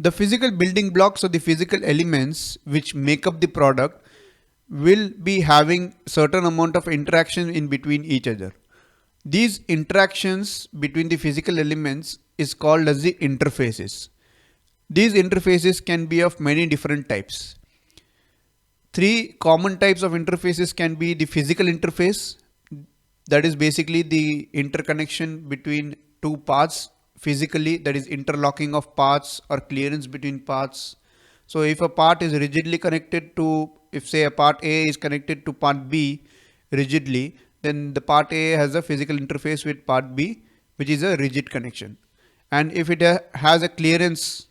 The physical building blocks or the physical elements which make up the product will be having certain amount of interaction in between each other. These interactions between the physical elements is called as the interfaces. These interfaces can be of many different types. Three common types of interfaces can be the physical interface, that is basically the interconnection between two parts physically, that is interlocking of parts or clearance between parts. So if a part is rigidly connected to, if say a part A is connected to part B rigidly, then the part A has a physical interface with part B, which is a rigid connection. And if it has a clearance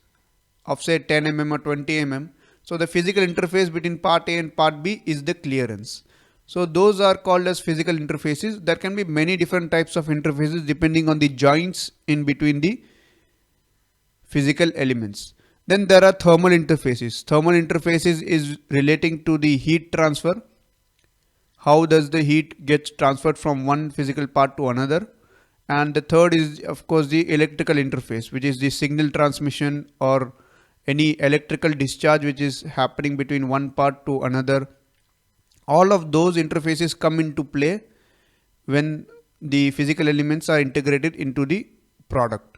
of say 10 mm or 20 mm, so the physical interface between part A and part B is the clearance. So those are called as physical interfaces. There can be many different types of interfaces depending on the joints in between the physical elements. Then there are thermal interfaces. Thermal interfaces is relating to the heat transfer. How does the heat get transferred from one physical part to another? And the third is of course the electrical interface, which is the signal transmission or any electrical discharge which is happening between one part to another. All of those interfaces come into play when the physical elements are integrated into the product.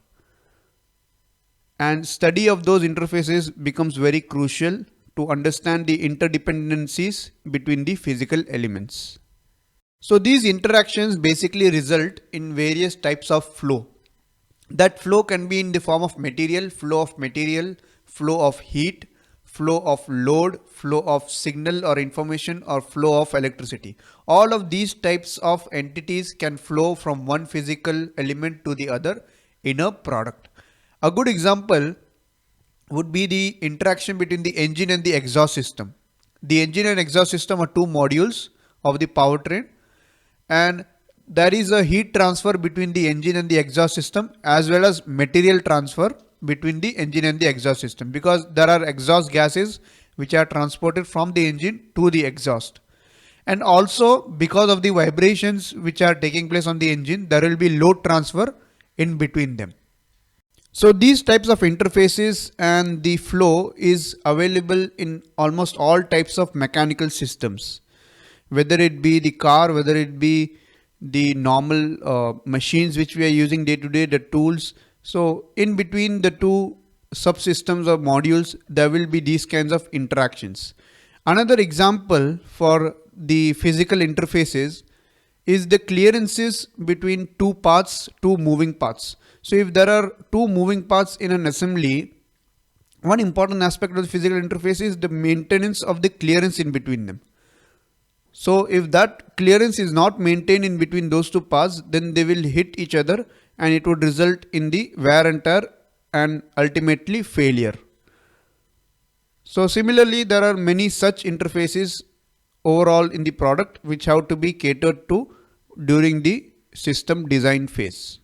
And study of those interfaces becomes very crucial to understand the interdependencies between the physical elements. So these interactions basically result in various types of flow. That flow can be in the form of material, flow of heat, flow of load, flow of signal or information, or flow of electricity. All of these types of entities can flow from one physical element to the other in a product. A good example would be the interaction between the engine and the exhaust system. The engine and exhaust system are two modules of the powertrain, and there is a heat transfer between the engine and the exhaust system, as well as material transfer between the engine and the exhaust system, because there are exhaust gases which are transported from the engine to the exhaust. And also because of the vibrations which are taking place on the engine, there will be load transfer in between them. So these types of interfaces and the flow is available in almost all types of mechanical systems, whether it be the car, whether it be the normal machines which we are using day to day, the tools. So in between the two subsystems or modules, there will be these kinds of interactions. Another example for the physical interfaces is the clearances between two parts, two moving parts. So if there are two moving parts in an assembly, one important aspect of the physical interface is the maintenance of the clearance in between them. So if that clearance is not maintained in between those two parts, then they will hit each other and it would result in the wear and tear and ultimately failure. So similarly, there are many such interfaces overall in the product which have to be catered to during the system design phase.